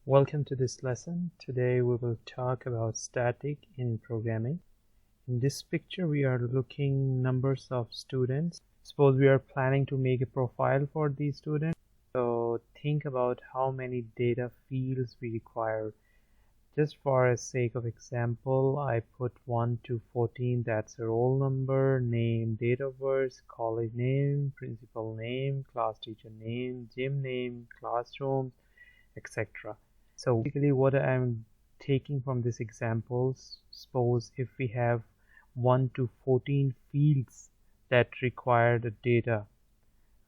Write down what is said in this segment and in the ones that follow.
Welcome to this lesson. Today we will talk about static in programming. In this picture we are looking numbers of students. Suppose we are planning to make a profile for these students. So think about how many data fields we require. Just for a sake of example, I put 1 to 14, that's a roll number, name, date of birth, college name, principal name, class teacher name, gym name, classroom, etc. So basically what I'm taking from this example, suppose if we have 1 to 14 fields that require the data,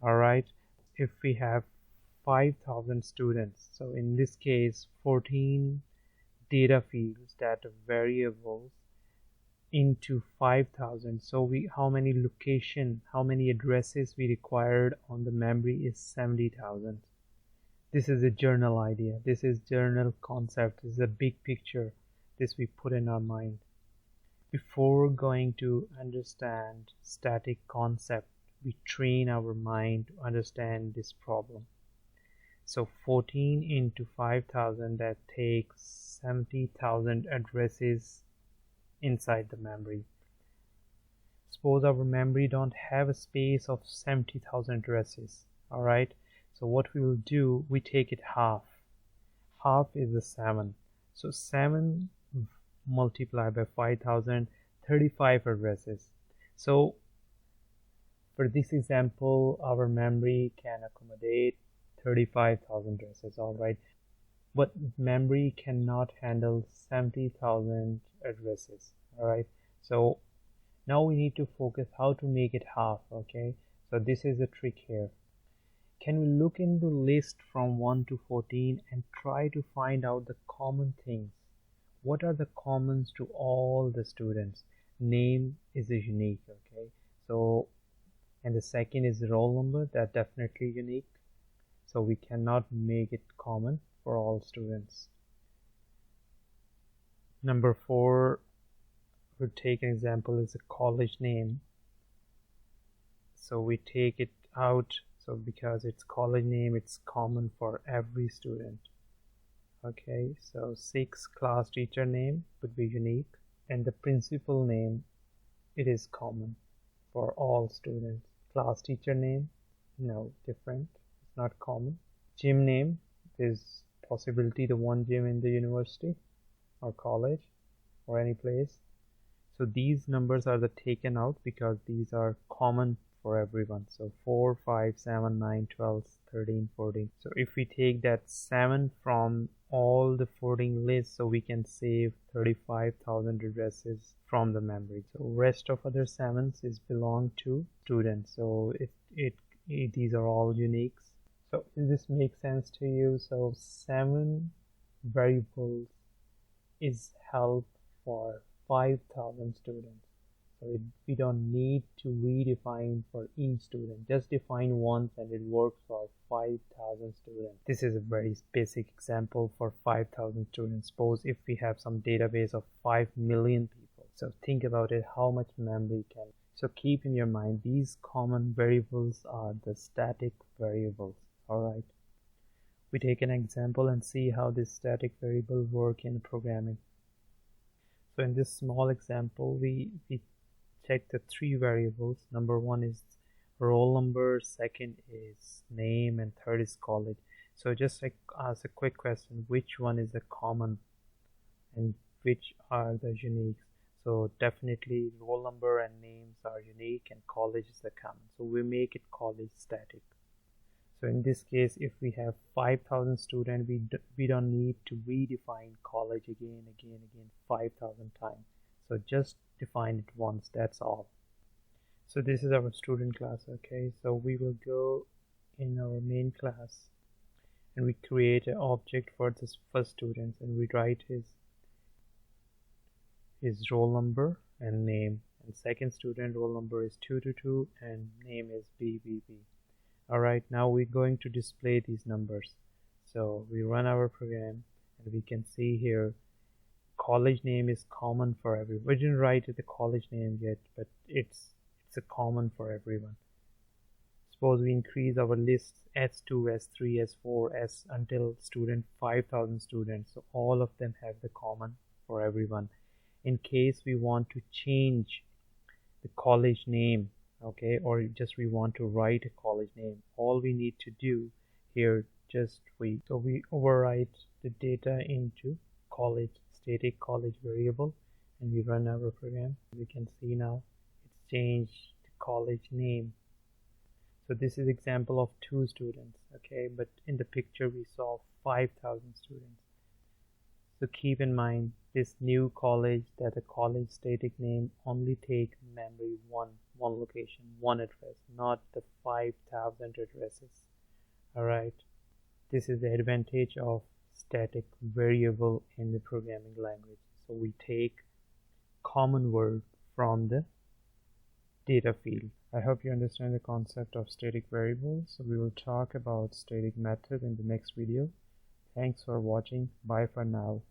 alright, if we have 5,000 students, so in this case 14 data fields that are variables into 5,000. So how many addresses we required on the memory is 70,000. This is a journal idea. This is journal concept. This is a big picture. This we put in our mind. Before going to understand static concept, we train our mind to understand this problem. So 14 into 5,000, that takes 70,000 addresses inside the memory. Suppose our memory don't have a space of 70,000 addresses. Alright, so what we will do, we take it half. Half is the 7. So 7 multiplied by 5,000, 35 addresses. So for this example, our memory can accommodate 35,000 addresses, alright, but memory cannot handle 70,000 addresses, alright. So now we need to focus how to make it half, okay. So this is the trick here. Can we look in the list from 1 to 14 and try to find out the common things? What are the commons to all the students? Name is a unique, okay. So, and the second is roll number, that definitely unique. So we cannot make it common for all students. Number 4, we'll take an example is a college name. So we take it out, so because it's college name, it's common for every student. Okay, so 6, class teacher name would be unique, and the principal name, it is common for all students. Class teacher name, no, different, it's not common. Gym name, there's possibility the one gym in the university or college or any place. So these numbers are the taken out because these are common for everyone. So 4, 5, 7, 9, 12, 13, 14. So if we take that 7 from all the 14 lists, so we can save 35,000 addresses from the memory. So rest of other 7s is belong to students. So these are all uniques. So does this make sense to you? So 7 variables is held for 5,000 students. So we don't need to redefine for each student. Just define once and it works for 5,000 students. This is a very basic example for 5,000 students. Suppose if we have some database of 5 million people. So think about it, how much memory can. So keep in your mind, these common variables are the static variables. Alright. We take an example and see how this static variable work in programming. So in this small example, we check the 3 variables. Number 1 is roll number, second is name, and third is college. So just like ask a quick question, which one is the common and which are the unique? So definitely roll number and names are unique and college is the common. So we make it college static. So in this case, if we have 5,000 students, we don't need to redefine college again 5,000 times. So just define it once, that's all. So this is our student class, okay. So we will go in our main class and we create an object for this first student, and we write his roll number and name, and second student roll number is 222 and name is BBB. Alright, now we're going to display these numbers. So we run our program and we can see here college name is common for everyone. We didn't write the college name yet, but it's a common for everyone. Suppose we increase our lists S2, S3, S4, S until student 5,000 students. So all of them have the common for everyone. In case we want to change the college name, okay, or just we want to write a college name, all we need to do here, we overwrite the data into college, static college variable, and we run our program. We can see now it's changed the college name. So this is example of 2 students, okay, but in the picture we saw 5,000 students. So keep in mind this new college, that the college static name only take memory one location, one address, not the 5,000 addresses. Alright, this is the advantage of static variable in the programming language. So we take common word from the data field. I hope you understand the concept of static variables. So we will talk about static method in the next video. Thanks for watching. Bye for now.